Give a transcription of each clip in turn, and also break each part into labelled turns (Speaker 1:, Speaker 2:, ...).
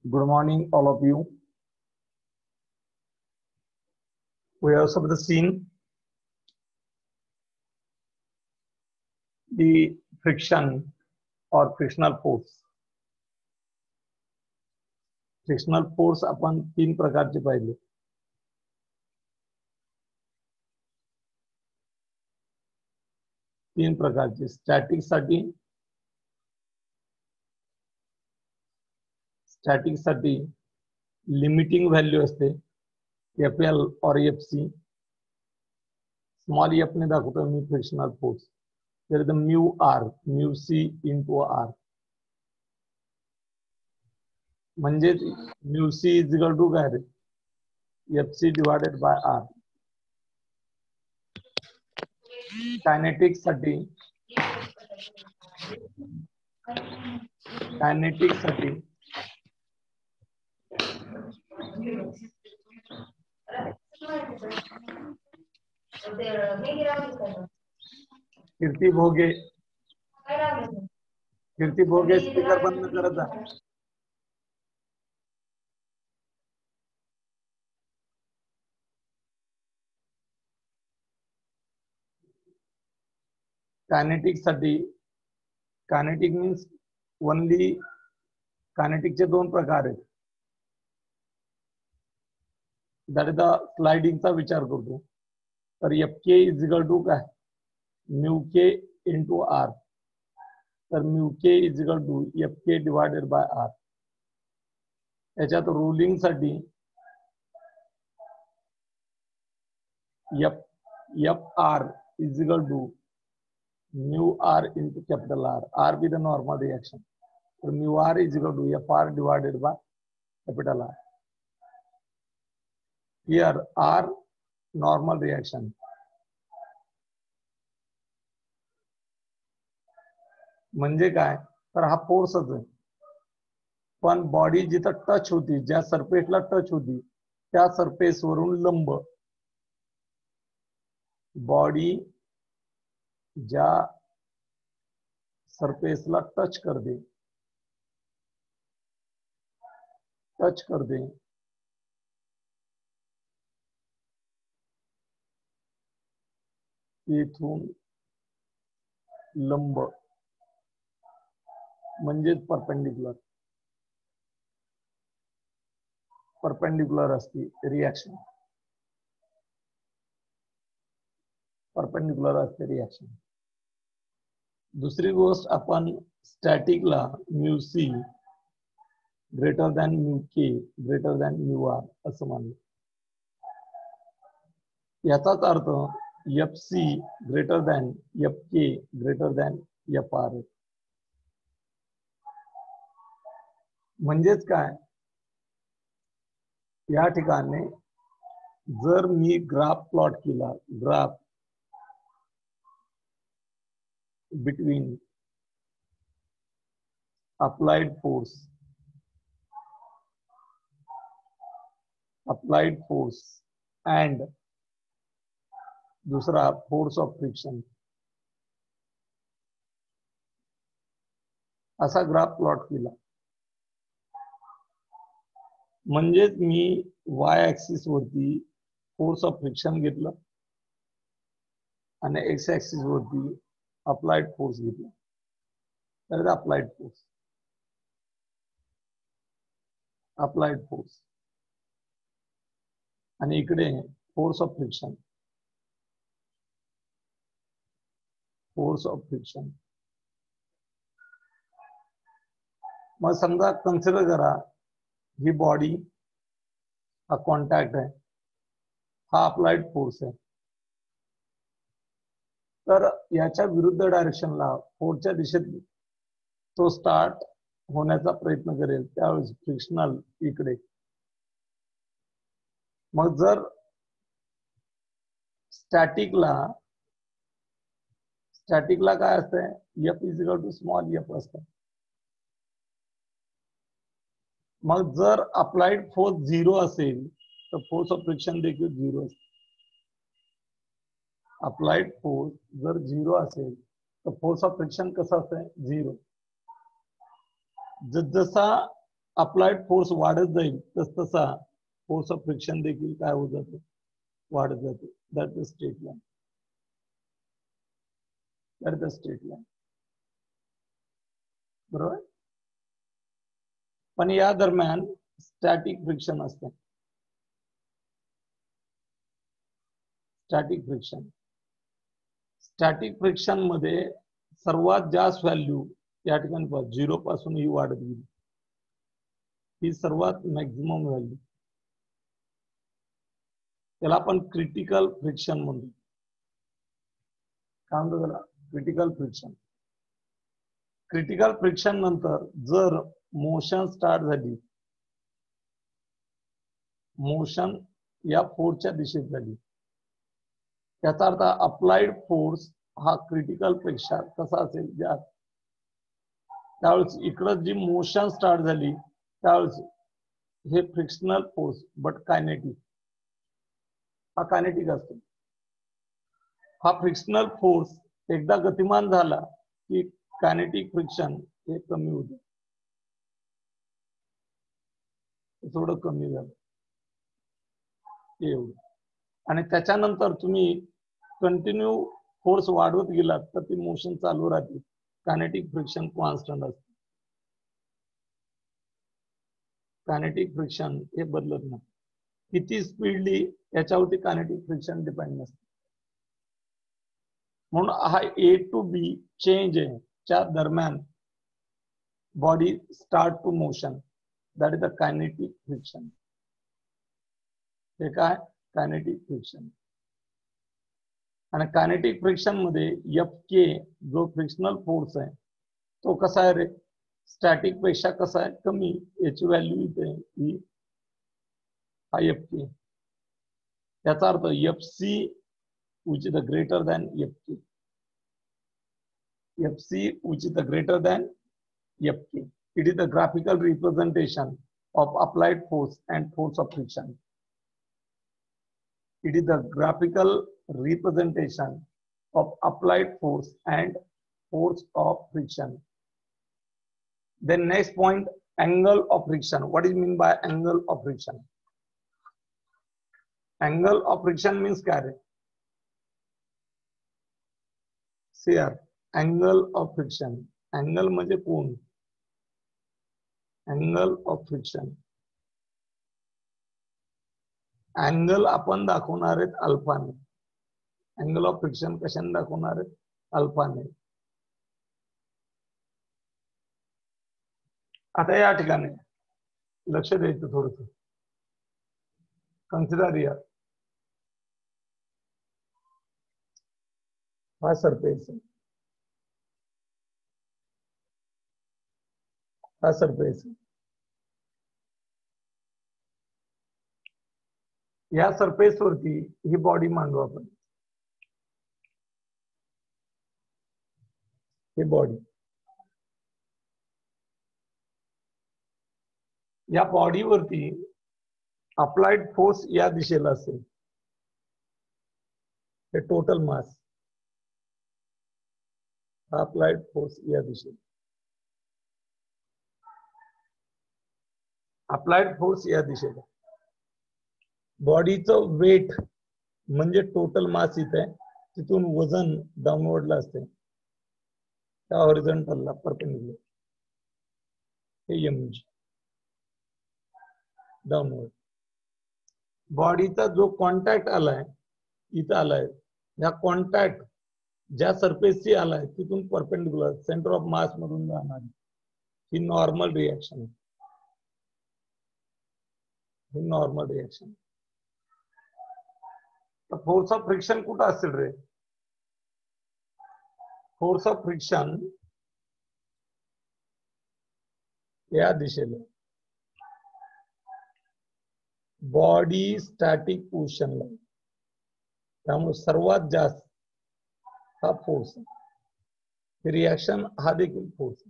Speaker 1: Good morning, all of you. We have also seen the friction or frictional force. Frictional force आपण तीन प्रकारचे पाहिले. तीन प्रकारचे. स्टॅटिक साठी लिमिटिंग व्हॅल्यू असते एफएल और एफसी. स्मॉल एफ ने दाखवतो मी frictional force. there is the mu r, mu c into r. म्हणजे mu c is equal to काय रे? fc divided by r. Kinetic साठी कीर्ती भोगे स्पीकर बंद करत जा. कायनेटिक मीन्स ओनली कायनेटिकचे दोन प्रकार आहेत. दॅट इज द स्लाइडिंगचा विचार करतो तर F K is equal to काय म्यू के इंटू आर. तर mu K is equal to F K divided by R. याच्यात रोलिंग साठी F R is equal to mu R into capital R. R be the normal reaction. तो mu R is equal to F R divided by capital R. Here R normal reaction. म्हणजे काय तर हा फोर्सच आहे पण body जिथं touch होती ज्या सरफेसला टच होती त्या सरफेस वरून लंब. बॉडी ज्या सरफेसला टच करते इथून लंब म्हणजेच परपेंडिक्युलर असते रिएक्शन. दुसरी गोष्ट आपण स्टॅटिकला mu C greater than mu K greater than mu R असं मानलं. याचाच अर्थ F C greater than F K greater than F R. म्हणजेच काय या ठिकाणी जर मी ग्राफ प्लॉट केला graph between applied force and दूसरा फोर्स ऑफ फ्रिक्शन असा ग्राफ प्लॉट केला म्हणजेच मी वाय ऍक्सिस वरती फोर्स ऑफ फ्रिक्शन घेतलं आणि एक्स ऍक्सिस वरती अप्लाइड फोर्स घेतला. तर अप्लाइड फोर्स आणि इकडे फोर्स ऑफ फ्रिक्शन. मग समजा कन्सिडर करा ही बॉडी हा कॉन्टॅक्ट आहे हा अप्लाइड फोर्स आहे. तर याच्या विरुद्ध डायरेक्शनला फोर्सच्या दिशेत तो स्टार्ट होण्याचा प्रयत्न करेल त्यावेळेस फ्रिक्शनल इकडे. मग जर स्टॅटिकला काय असतंय F is equal to small F असतं. मग जर अप्लाइड फोर्स 0 असेल तर फोर्स ऑफ फ्रिक्शन देखील 0 असते. अप्लाइड फोर्स जर 0 असेल तर फोर्स ऑफ फ्रिक्शन कसं असतंय 0. जसा अप्लाइड फोर्स वाढत जाईल तस तसा फोर्स ऑफ फ्रिक्शन देखील काय होत जातो, वाढत जातो. That is straight line. That is straight line. बरोबर. पण या दरम्यान स्टॅटिक फ्रिक्शन असते. Static friction. स्टॅटिक फ्रिक्शन मध्ये सर्वात जास्त व्हॅल्यू या ठिकाणी 0 पासून ही वाढत गेली. ही सर्वात मॅक्झिमम व्हॅल्यू, त्याला आपण क्रिटिकल फ्रिक्शन म्हणतो. काय म्हणतो त्याला? Critical friction. क्रिटिकल फ्रिक्शन नंतर जर मोशन स्टार्ट झाली, मोशन या फोर्सच्या दिशेत झाली, त्याचा अर्थ अप्लाइड फोर्स हा क्रिटिकल पेक्षा कसा असेल, ज्या त्यावेळेस इकडं जी मोशन स्टार्ट झाली त्यावेळेस हे फ्रिक्शनल फोर्स बट कायनेटिक, हा कायनेटिक असतो. हा फ्रिक्शनल फोर्स एकदा गतिमान झाला की कायनेटिक फ्रिक्शन हे कमी होते, थोडं कमी झालं एवढं. आणि त्याच्यानंतर तुम्ही कंटिन्यू फोर्स वाढवत गेलात तर ती मोशन चालू राहते. कायनेटिक फ्रिक्शन कॉन्स्टंट असते. कायनेटिक फ्रिक्शन हे बदलत नाही. किती स्पीडली याच्यावरती कायनेटिक फ्रिक्शन डिपेंड नसते. म्हणून हा ए टू बी चेंज आहे च्या दरम्यान body start to motion, that is the kinetic friction. हे काय? Kinetic friction. आणि कायनेटिक फ्रिक्शन मध्ये एफ के जो फ्रिक्शनल फोर्स आहे तो कसा आहे रे? स्टॅटिक पेक्षा कसा आहे? कमी. याची व्हॅल्यू इथे ही हा एफ के. याचा अर्थ F C which is the greater than fk. fc which is the greater than fk. It is the graphical representation of applied force and force of friction. It is the graphical representation of applied force and force of friction. Then next point, angle of friction. What is mean by angle of friction? Angle of friction means carry. Here, angle of friction. Angle म्हणजे कोण? Angle of friction. Angle आपण दाखवणार आहेत अल्फाने. Angle of friction कशाने दाखवणार आहेत? अल्फाने. आता या ठिकाणी लक्ष द्यायचं थोडंसं. Consider here. हा सरफेस, हा सरफेस. या सरफेस वरती ही बॉडी मांडू आपण. ही बॉडी, या बॉडीवरती अप्लाइड फोर्स या दिशेला असेल. हे टोटल मास, अप्लाइड फोर्स या दिशेला. अप्लाइड फोर्स या दिशेला. बॉडीचं वेट म्हणजे टोटल मास इथे आहे, तिथून वजन डाऊनवर्डला असते त्या हॉरिझॉन्टलला परपेंडिक्युलर. हे mg डाऊनवर्ड. बॉडीचा जो कॉन्टॅक्ट आलाय इथं आलाय, या कॉन्टॅक्ट ज्या सरफेसची आलाय तिथून परपेंडिक्युलर सेंटर ऑफ मास मधून जाणार ही नॉर्मल रिएक्शन. ही नॉर्मल रिएक्शन. तर फोर्स ऑफ फ्रिक्शन कुठं असेल रे? फोर्स ऑफ फ्रिक्शन या दिशेला. बॉडी स्टॅटिक पोझिशनला, त्यामुळे सर्वात जास्त हा फोर्स. रिएक्शन हा देखील फोर्स.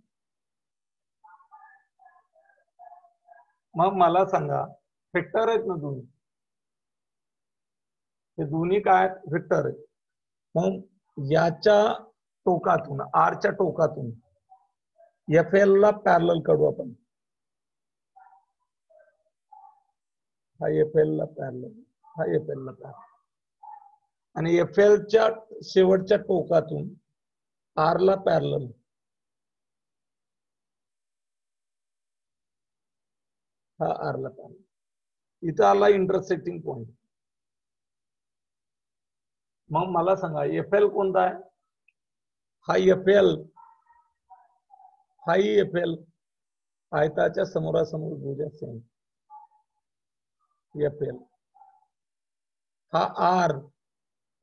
Speaker 1: मग मला सांगा, वेक्टर आहेत ना दोन्ही, हे दोन्ही काय वेक्टर आहेत. मग याच्या टोकातून, आरच्या टोकातून एफ एल ला पॅरलल काढू आपण. हा FL ला पॅरलल, हा FL ला पॅरलल, आणि FL च्या शेवटच्या टोकातून R ला पॅरलल, हा R ला पॅरलल. इथं आला इंटरसेक्टिंग पॉइंट. मग मला सांगा FL कोणता आहे? हा FL, हा FL आयताच्या समोरासमोर भुजा सेम FL. हा R,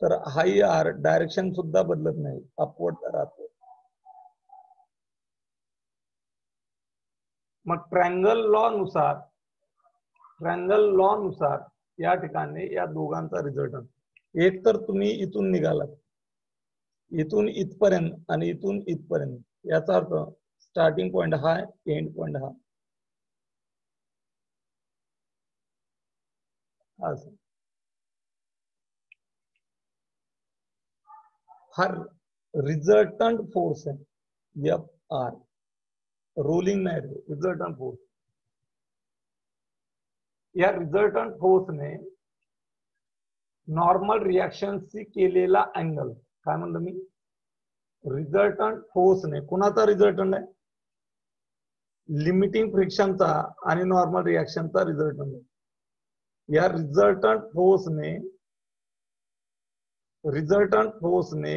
Speaker 1: तर हाही R डायरेक्शन सुद्धा बदलत नाही, अपवर्ड राहतो. मग ट्रायंगल लॉ नुसार या ठिकाणी या दोघांचा रिझल्टंट, एक तर तुम्ही इथून निघालात, इथून इथपर्यंत आणि इथून इथपर्यंत, याचा अर्थ स्टार्टिंग पॉइंट हा, एंड पॉइंट हा, असं. हा रिझल्टंट फोर्स आहे FR, रोलिंग नाही, रिझल्टंट फोर्स. या रिझल्टंट फोर्सने नॉर्मल रिॲक्शनशी केलेला अँगल, काय म्हणलं मी? रिझल्टंट फोर्सने, कुणाचा रिझल्टंट आहे? लिमिटिंग फ्रिक्शनचा आणि नॉर्मल रिॲक्शनचा रिझल्टंट आहे. या रिझल्टंट फोर्सने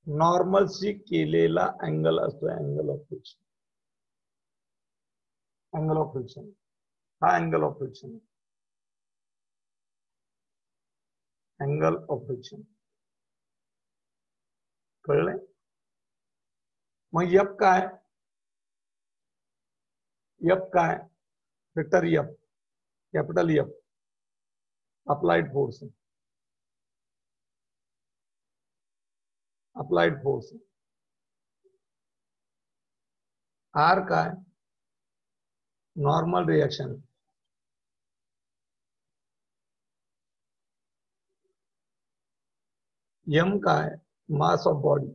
Speaker 1: नॉर्मलशी केलेला अँगल असतो angle of friction. Angle of friction, हा angle of friction, angle of friction. कळलंय? मग F काय? F काय? Vector F, capital F, applied force, applied force. R काय? Normal reaction. M काय? Mass of body.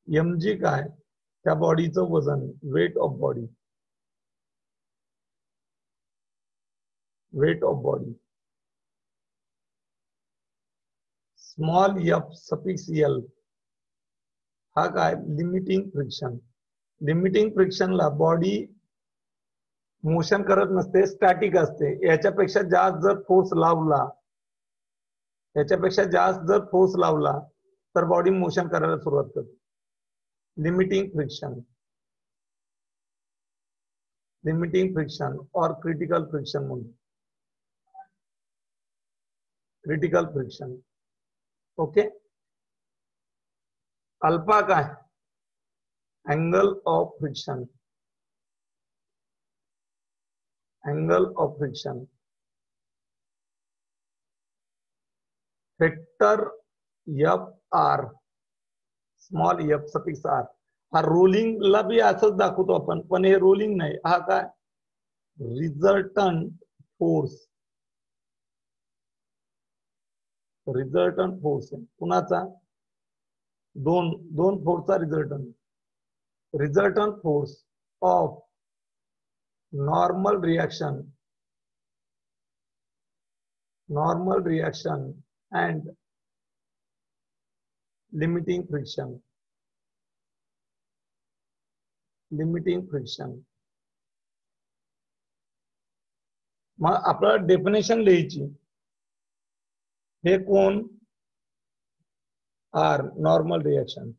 Speaker 1: mg काय? त्या बॉडीचं वजन, weight of body, weight of body. Small f suffix L, हा काय? Limiting friction. लिमिटिंग फ्रिक्शनला बॉडी मोशन करत नसते, स्टॅटिक असते. याच्यापेक्षा जास्त जर फोर्स लावला, याच्यापेक्षा जास्त जर फोर्स लावला तर बॉडी मोशन करायला सुरुवात करते. लिमिटिंग फ्रिक्शन, लिमिटिंग फ्रिक्शन और क्रिटिकल फ्रिक्शन म्हणून, क्रिटिकल फ्रिक्शन. ओके. अल्फा काय? Angle of friction, angle of friction. Vector FR, small f suffix R. हा रोलिंगला बी असंच दाखवतो आपण, पण हे रोलिंग नाही, हा काय? रिझल्टंट फोर्स, रिझल्टंट फोर्स आहे. कुणाचा? दोन फोर्सचा resultant. Resultant force of normal reaction, normal reaction and limiting friction, limiting friction. मग आपल्याला डेफिनेशन लिहायची. हे कोण? R, normal reaction.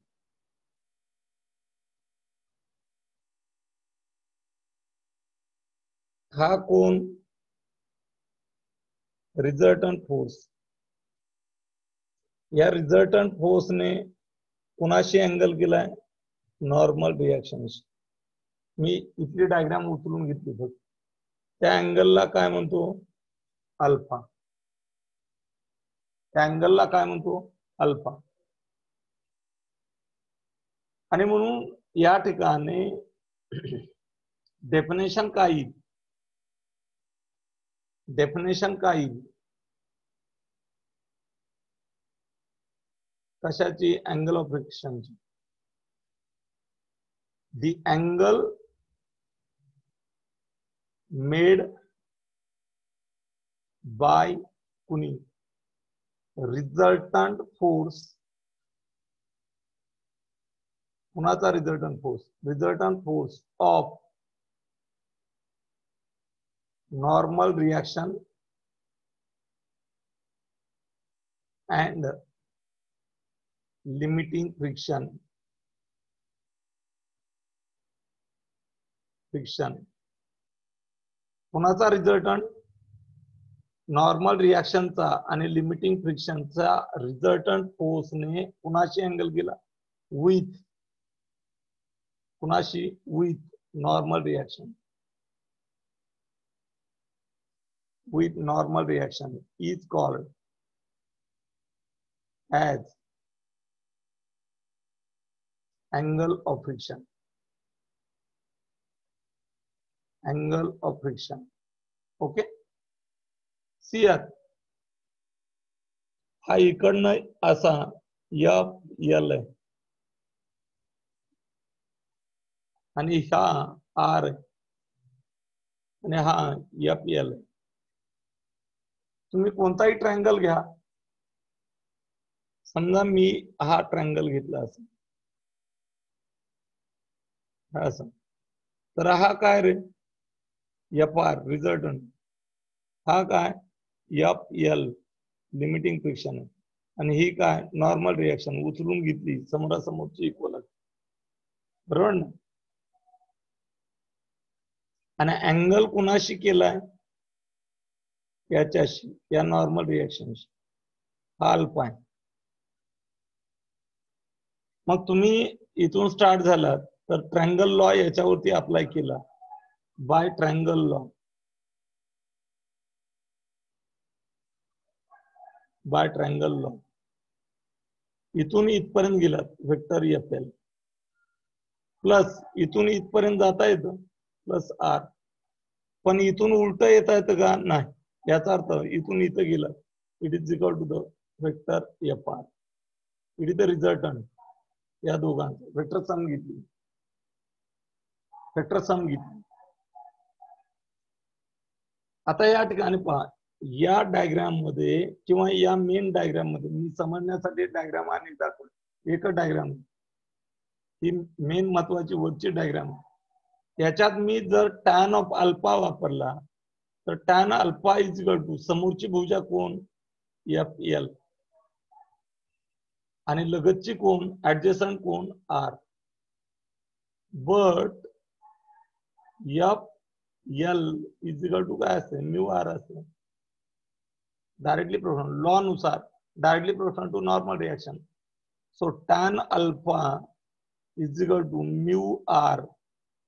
Speaker 1: हा कोण? Resultant force. या रिझल्टंट फोर्सने कुणाशी अँगल केलाय? Normal reaction. मी इथली डायग्राम उचलून घेतली फक्त. त्या अँगलला काय म्हणतो? अल्फा. त्या अँगलला काय म्हणतो? अल्फा. आणि म्हणून या ठिकाणी डेफिनेशन काय येईल? डेफिनेशन काय येईल? कशाची? अँगल ऑफ फ्रिक्शनची. The angle मेड बाय कुणी, रिझल्टंट फोर्स, कुणाचा resultant force of normal reaction and limiting friction कुणाचा रिझल्टंट, नॉर्मल रिएक्शनचा आणि लिमिटिंग फ्रिक्शनचा रिझल्टंट फोर्सने कुणाशी अँगल केला, विथ, कुणाशी, with normal reaction, with normal reaction is called as angle of friction. Angle of friction. Okay. See here. हा इकडनं असा F L आहे आणि हा R आहे आणि हा F L आहे. तुम्ही कोणताही ट्रायंगल घ्या, समजा मी हा ट्रायंगल घेतला असं, तर हा काय रे, FR रिझल्टंट, हा काय FL लिमिटिंग फ्रिक्शन आहे आणि ही काय नॉर्मल रिएक्शन उचलून घेतली समोरासमोरची इक्वल, बरोबर ना. आणि अँगल कुणाशी केलाय, याच्याशी, या नॉर्मल रिएक्शनशी, हा अल्फा आहे. मग तुम्ही इथून स्टार्ट झालात तर ट्रायंगल लॉ याच्यावरती अप्लाय केला, by triangle law, by triangle law इथून इथपर्यंत गेलात वेक्टर FL प्लस इथून इथपर्यंत जाता येतं प्लस R, पण इथून उलट येता येतं का, नाही. याचा अर्थ इथून इथं गेलं, it is equal to the vector FR, it is the resultant या दोघांचं वेक्टर सम घेतली, वेक्टर सम घेतली. आता या ठिकाणी पहा, या डायग्राम मध्ये किंवा या मेन डायग्राम मध्ये मी समजण्यासाठी डायग्राम आणि दाखवतो, एकच डायग्राम ही मेन महत्वाची वरची डायग्राम. याच्यात मी जर टॅन ऑफ अल्फा वापरला तर tan alpha is equal to समोरची भुजा कोण FL आणि लगतची कोण ऍडजस्टंट कोण R, but FL is equal to काय असते, म्यू R असते, डायरेक्टली प्रोपोर्शनल लॉ नुसार, directly proportional to normal reaction. So tan alpha is equal to mu R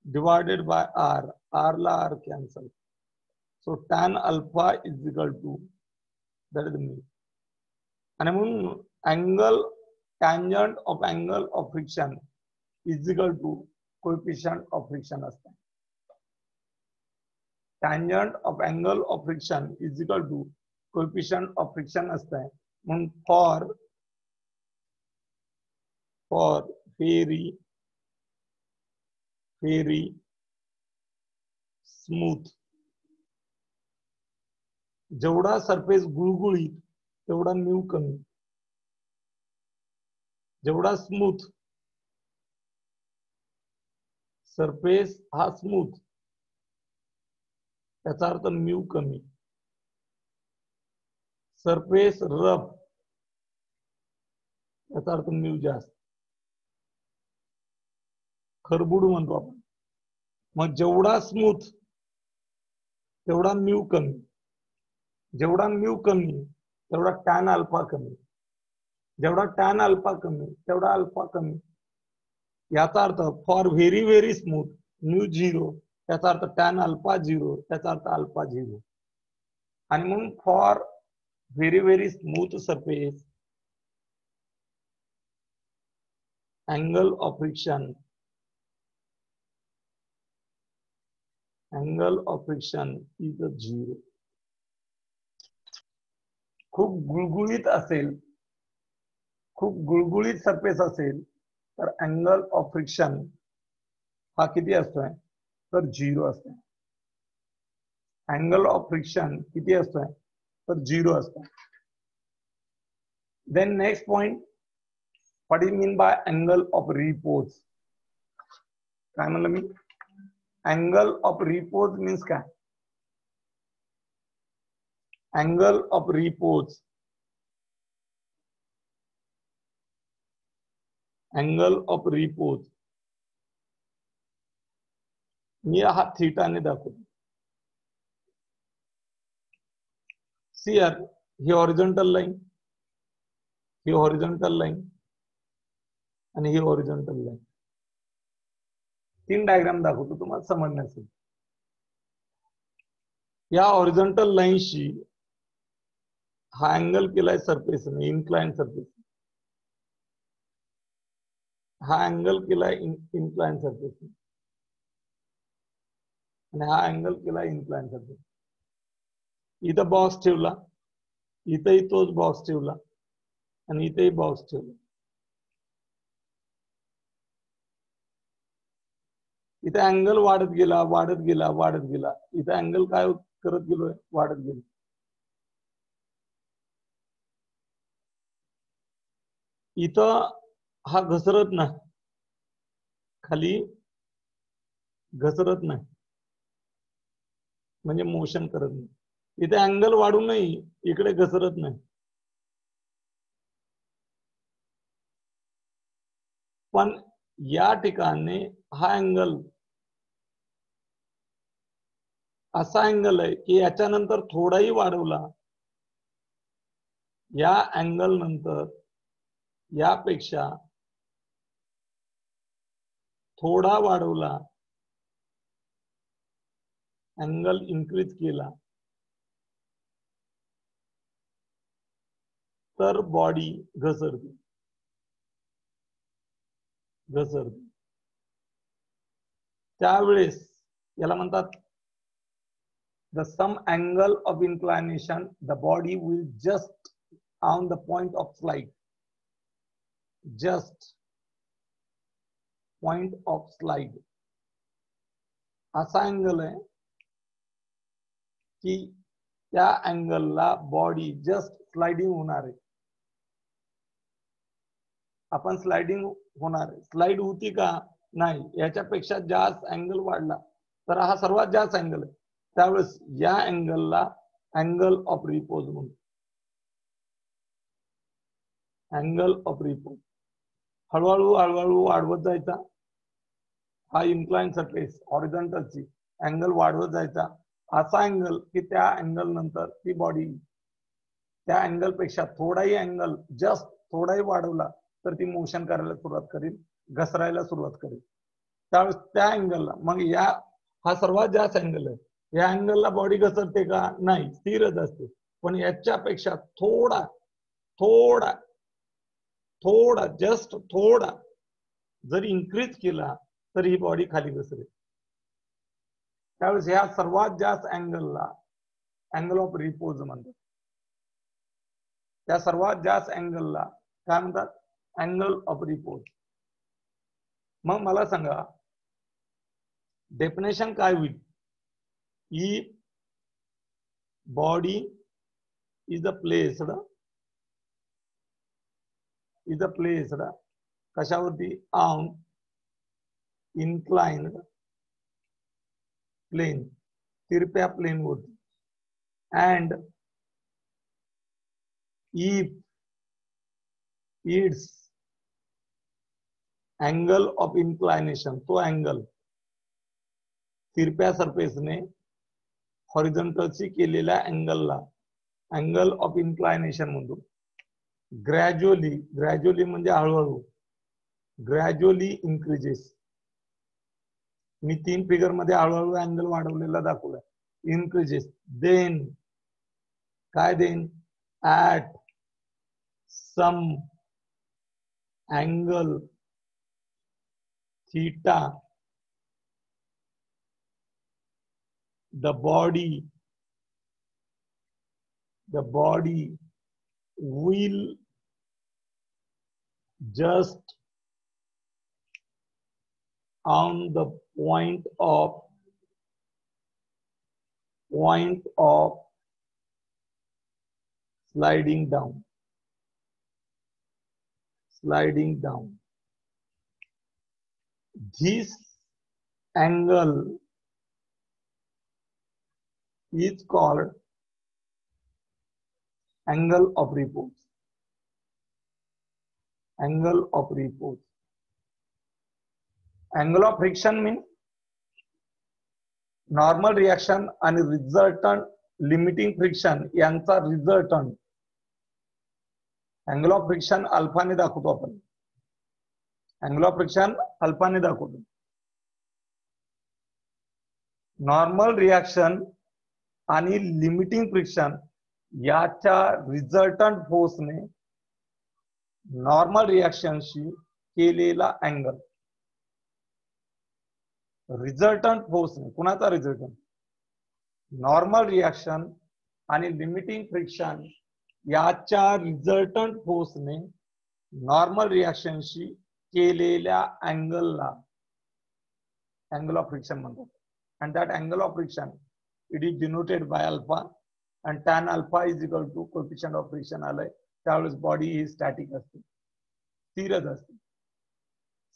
Speaker 1: divided by R, R ला R cancel. So tan alpha is equal to, that is mu. आणि म्हणून angle, tangent of angle of friction is equal to coefficient of friction असते. Tangent of angle of friction is equal to coefficient of friction असते. म्हणून for very smooth, जेवढा surface गुळगुळीत तेवढा mu कमी, जेवढा स्मूथ सरफेस हा स्मूथ त्याचा अर्थ म्यू कमी, सरफेस रफ याचा अर्थ म्यू जास्त, खरबुड म्हणतो आपण. मग जेवढा स्मूथ तेवढा म्यू कमी, जेवढा म्यू कमी तेवढा टॅन अल्फा कमी, जेवढा टॅन अल्फा कमी तेवढा अल्फा कमी. याचा earth for very smooth mu 0, त्याचा अर्थ टॅन अल्फा 0, त्याचा अर्थ अल्फा 0. आणि म्हणून for very smooth surface angle of friction, angle of friction is 0. खूप गुळगुळीत असेल, खूप गुळगुळीत सरफेस असेल तर अँगल ऑफ फ्रिक्शन हा किती असतोय तर 0 असतो. अँगल ऑफ फ्रिक्शन किती असतोय तर 0 असतो. Then next point, what is mean by angle of repose. काय म्हणलं मी? अँगल ऑफ रिपोज मीन्स काय? Angle of repose, angle of repose मी हा थीटाने दाखवतो. सी हियर, ही हॉरिझॉन्टल लाईन, ही हॉरिझॉन्टल लाईन आणि ही हॉरिझॉन्टल लाईन. 3 डायग्राम दाखवतो तुम्हाला समजण्यासाठी. या हॉरिझॉन्टल लाईनशी हा अँगल केलाय सरफेसने, इन्क्लाइन सरफेस. हा अँगल केलाय इन्क्लाइन सरफेस आणि हा अँगल केलाय इन्क्लाइन सरफेस. इथं बॉक्स ठेवला, इथंही तोच बॉक्स ठेवला आणि इथेही बॉक्स ठेवला. इथे अँगल वाढत गेला, वाढत गेला, वाढत गेला. इथे अँगल काय करत गेलोय? वाढत गेलो. इथं हा घसरत नाही, खाली घसरत नाही, म्हणजे मोशन करत नाही. इथे अँगल वाढूनही इकडे घसरत नाही. पण या ठिकाणी हा अँगल असा अँगल आहे की याच्यानंतर थोडाही वाढवला, या अँगल नंतर यापेक्षा थोडा वाढवला, अँगल इन्क्रीज केला, तर बॉडी घसरते, घसरते. त्यावेळेस याला म्हणतात the some angle of inclination, the body will just on the point of slide, just point of slide. असा अँगल आहे की त्या अँगलला बॉडी जस्ट स्लाइडिंग होणार आहे. आपण स्लाइडिंग होणार आहे. स्लाइड होती का? नाही. याच्यापेक्षा जास्त अँगल वाढला तर हा सर्वात जास्त अँगल आहे. त्यावेळेस या अँगलला अँगल ऑफ रिपोज म्हणतो. अँगल ऑफ रिपोज हळूहळू हळूहळू वाढवत जायचा. हा इन्क्लाइन सरफेस हॉरिझॉन्टलची अँगल वाढवत जायचा. असा अँगल की त्या अँगल नंतर ती बॉडी त्या अँगल पेक्षा थोडाही अँगल जस्ट थोडाही वाढवला तर ती मोशन करायला सुरुवात करेल, घसरायला सुरुवात करेल. त्यावेळेस त्या अँगलला मग या हा सर्वात जास्त अँगल आहे. या अँगलला बॉडी घसरते का? नाही, स्थिरच असते. पण याच्यापेक्षा थोडा थोडा थोडा जस्ट थोडा जर इन्क्रीज केला तर ही बॉडी खाली घसरेल. त्यावेळेस ह्या सर्वात जास्त अँगलला अँगल ऑफ रिपोज म्हणतात. त्या सर्वात जास्त अँगलला काय म्हणतात? Angle of repose. मग मला सांगा डेफिनेशन काय होईल? If body is placed कशावरती? on inclined plane, तिरप्या प्लेन वरती. and if its angle of inclination, तो अँगल तिरप्या सरफेसने हॉरिझॉन्टलशी केलेल्या अँगलला अँगल ऑफ इन्क्लायनेशन म्हणतो. ग्रॅज्युअली, ग्रॅज्युअली म्हणजे हळूहळू, ग्रॅज्युअली इन्क्रीजेस. मी 3 फिगर मध्ये हळूहळू अँगल वाढवलेला दाखवला. इन्क्रीजेस. देन काय? Then at some angle theta the body will just on the point of point of sliding down. This angle is called angle of repose. Angle of repose. Angle of friction means normal reaction आणि resultant limiting friction यांचा resultant angle of friction अल्फाने दाखवतो आपण. Angle of friction अल्फाने दाखवतो. Normal reaction आणि limiting friction याच्या resultant फोर्सने normal रिएक्शनशी केलेला angle. Resultant फोर्सने कुणाचा resultant? Normal reaction आणि लिमिटिंग फ्रिक्शन याच्या रिझल्टंट फोर्सने नॉर्मल रिएक्शनशी केलेल्या अँगलला अँगल ऑफ फ्रिक्शन म्हणतात. and that angle of friction, it is denoted by alpha, and tan alpha is equal to coefficient of friction आलंय. त्यावेळेस body ही static असते, स्थिरच असते.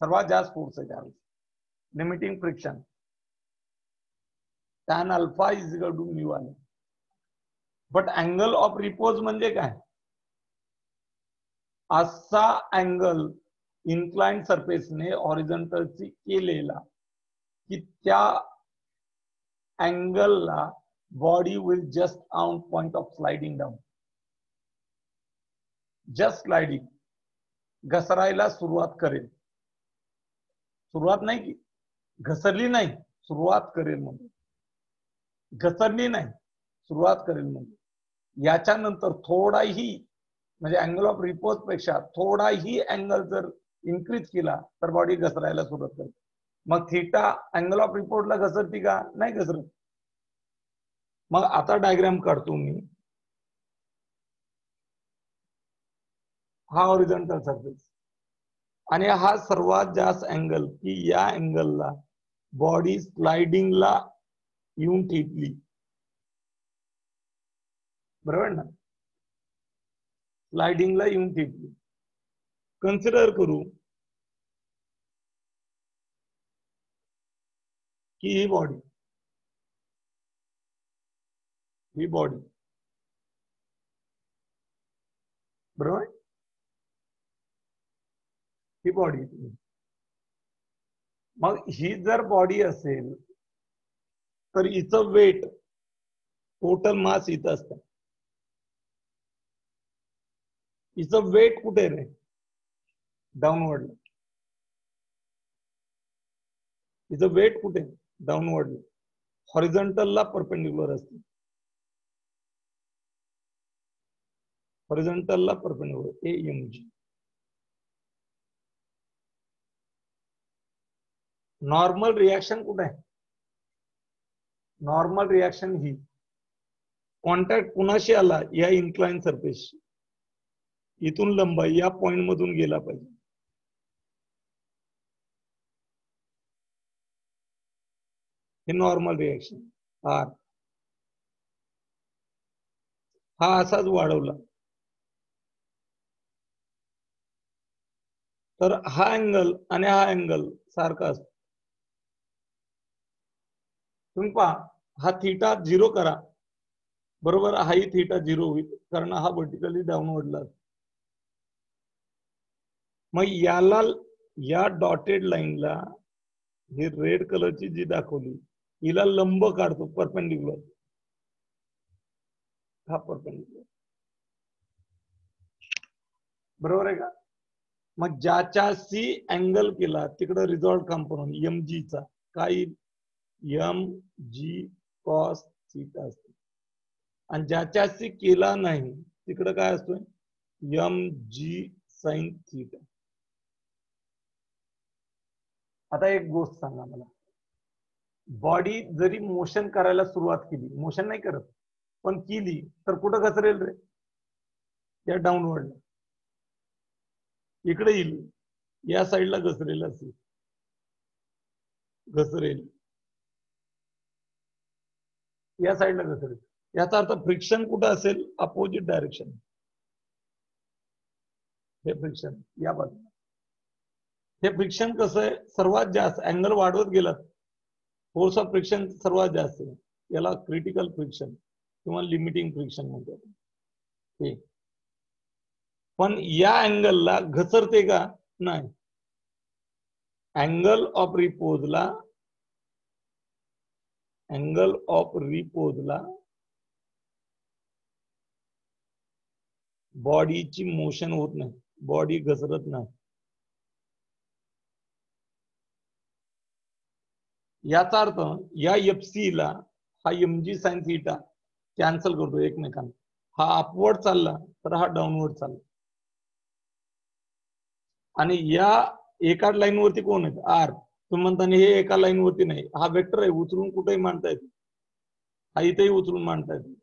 Speaker 1: सर्वात जास्त फोर्स आहे त्यावेळेस. Limiting friction tan alpha is equal to mu आले. बट अँगल ऑफ रिपोज म्हणजे काय? असा अँगल इन्क्लाइंड सरफेसने हॉरिझॉन्टलची केलेला की त्या अँगलला body will just on point of sliding down. Just sliding, घसरायला सुरुवात करेल. सुरुवात नाही की घसरली नाही, सुरुवात करेल म्हणजे. घसरली नाही, सुरुवात करेल म्हणजे. याच्यानंतर थोडाही म्हणजे अँगल ऑफ रिपोज पेक्षा थोडाही अँगल जर इन्क्रीज केला तर बॉडी घसरायला सुरुवात करेल. मग थीटा अँगल ऑफ रिपोर्टला घसरती का? नाही घसरत. मग आता डायग्राम काढतो मी. हा हॉरिझॉन्टल सरफेस आणि हा सर्वात जास्त अँगल की या अँगलला बॉडी स्लाइडिंगला येऊन ठेपली. बरोबर ना? स्लाइडिंगला येऊन ठेपली. कन्सिडर करू की ही बॉडी बरोबर, ही बॉडी. मग ही जर बॉडी असेल तर हिचं वेट, टोटल मास इथं असतं. हिचं वेट कुठे रे? डाऊनवर्डला. हिचं वेट कुठे? डाऊनवर्डला. हॉरिझॉन्टलला परपेंडिक्युलर असते. हॉरिझॉन्टलला परपेंडिक्युलर AMG. नॉर्मल रिएक्शन कुठे आहे? नॉर्मल रिएक्शन ही कॉन्टॅक्ट कुणाशी आला? या इन्क्लाइन सरफेसशी. इथून लंब या पॉइंट मधून गेला पाहिजे. हे नॉर्मल रिएक्शन. आर हा असाच वाढवला तर हा अँगल आणि हा अँगल सारखा असतो. तुम्ही पहा, हा थीटा 0 करा, बरोबर. हाही थीटा 0 होईल कारण हा वर्टिकली डाऊनवर्डला. मग याला या डॉटेड लाईनला ही रेड कलरची जी दाखवली हिला लंब काढतो, परपेंडिक्युलर. हा परपेंडिक्युलर, बरोबर आहे का? मग ज्याच्याशी अँगल केला तिकडे रिझॉल्ट कंपोनंट MG चा काय? MG cos थीटा असतो. आणि ज्याच्याशी केला नाही तिकडे काय असतोय? MG sin theta. आता एक गोष्ट सांगा मला, बॉडी जरी मोशन करायला सुरुवात केली, मोशन नाही करत पण केली, तर कुठं घसरेल रे? या डाऊनवर्डला. इकडे येईल, या साईडला घसरेल असेल, घसरेल. या साईडला घसरेल. याचा अर्थ फ्रिक्शन कुठं असेल? Opposite direction. हे फ्रिक्शन या बाजूला. हे फ्रिक्शन कसं आहे? सर्वात जास्त अँगल वाढवत गेलात, फोर्स ऑफ फ्रिक्शन सर्वात जास्त आहे. याला क्रिटिकल फ्रिक्शन किंवा लिमिटिंग फ्रिक्शन म्हणतात. हे पण या अँगलला घसरते का? नाही. अँगल ऑफ रिपोजला बॉडीची मोशन होत नाही, बॉडी घसरत नाही. याचा अर्थ या एफसी ला हा mg sin थीटा कॅन्सल करतो एकमेकांना. हा अपवर्ड चालला तर हा डाऊनवर्ड चालला. आणि या एका लाईन वरती कोण आहे? आर. तुम्ही म्हणता हे एका लाईन वरती नाही, हा वेक्टर आहे, उचलून कुठेही मांडता येते. हा इथेही उचलून मांडता येते,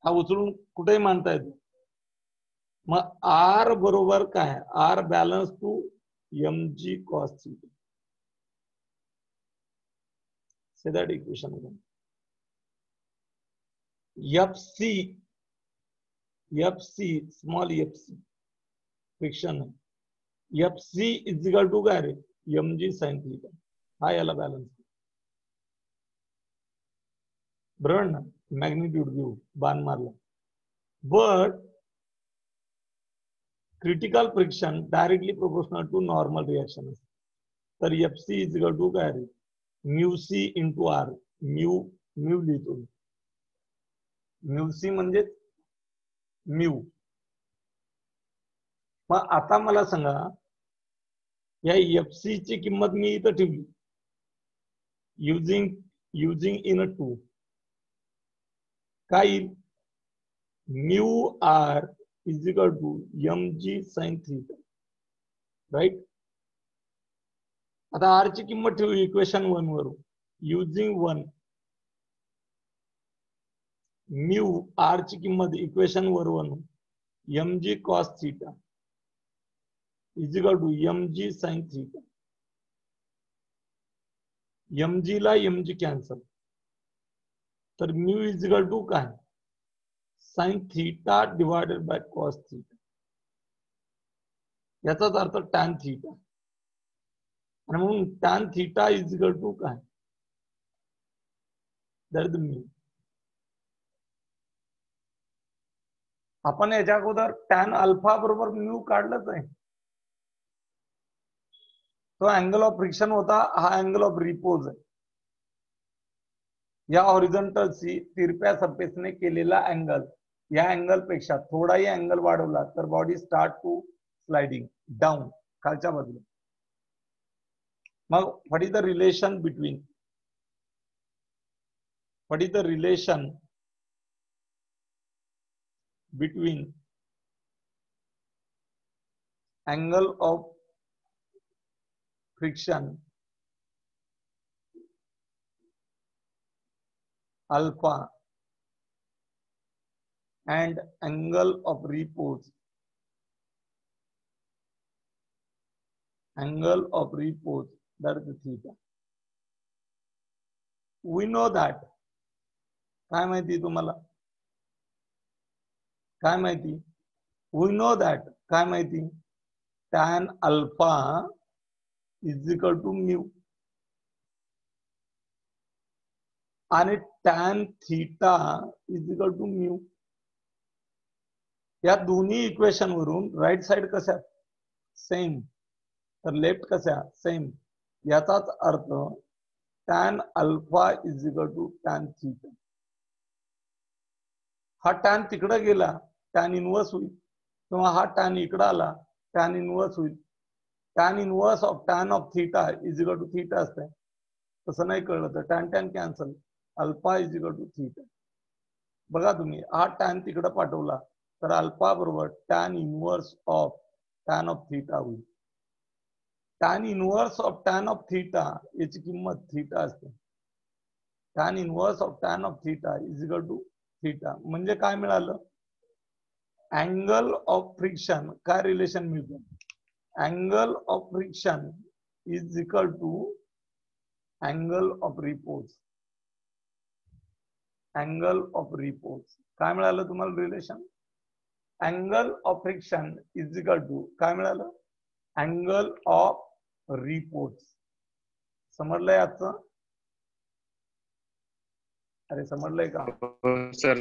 Speaker 1: हा उचलून कुठेही मांडता येतो. मग आर बरोबर काय? R balance to mg cos theta. Say that equation again. FC small fc friction आहे. FC इज इक्वल टू काय रे? mg sin theta. हा याला बॅलन्स. बरोबर ना? मॅग्निट्यूड घेऊ, बाण मारला. But critical friction directly proportional to normal reaction. तर FC इज इक्वल टू काय रे? Mu C into R. Mu लिहितो. म्यू सी म्हणजे म्यू. मग आता मला सांगा, या FC ची किंमत मी इथं ठेवली युजिंग इन अ टू. काय येईल? Mu R is equal to mg sin theta. Right. आता आर ची किंमत ठेवू इक्वेशन 1 वरून. युजिंग 1 म्यू आर ची किंमत इक्वेशन वरून mg cos theta is equal to mg sin theta. mg ला mg कॅन्सल, तर म्यू इज इक्वल टू काय? sin theta divided by cos theta. याचाच अर्थ tan थीटा. आणि म्हणून tan theta is equal to काय? That is mu. आपण याच्या अगोदर tan अल्फा बरोबर म्यू काढलंच आहे. तो अँगल ऑफ फ्रिक्शन होता, हा अँगल ऑफ रिपोज आहे. या हॉरिझॉन्टल सी तिरप्या सरफेसने केलेला अँगल, या अँगल पेक्षा थोडाही अँगल वाढवला तर body start to sliding down, खालच्या बाजूला. मग what is the relation between angle of friction alpha and angle of repose that is theta. We know that. काय माहिती तुम्हाला? काय माहिती? We know that. काय माहिती? tan alpha is equal to mu आणि tan theta is equal to mu. या दोन्ही इक्वेशन वरून राईट साइड कशा? सेम. तर लेफ्ट कशा? सेम. याचाच अर्थ tan alpha is equal to tan theta. हा tan तिकडे गेला, tan इनवर्स होईल, किंवा हा tan इकडे आला, tan इनवर्स होईल. tan inverse of tan of theta is equal to theta असते. तसं नाही कळलं तर tan cancel, alpha is equal to theta. बघा तुम्ही, हा tan तिकडे पाठवला तर अल्फा बरोबर tan inverse of tan of theta होईल. tan inverse of tan of theta याची किंमत थीटा असते. tan inverse of tan of theta is equal to theta. म्हणजे काय मिळालं? Angle of friction. काय रिलेशन मिळतं? Angle of friction is equal to angle of repose, angle of repose काय मिळालं तुम्हाला relation? Angle of friction is equal to काय मिळालं? Angle of report. समजलंय आजचं? अरे समजलंय का?
Speaker 2: सर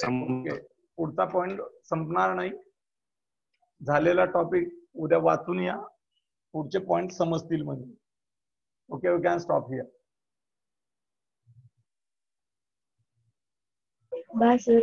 Speaker 1: ओके, पुढचा पॉइंट संपणार नाही. झालेला टॉपिक उद्या वाचून या, पुढचे पॉइंट समजतील म्हणजे. Okay, we can stop here.
Speaker 3: Bye sir.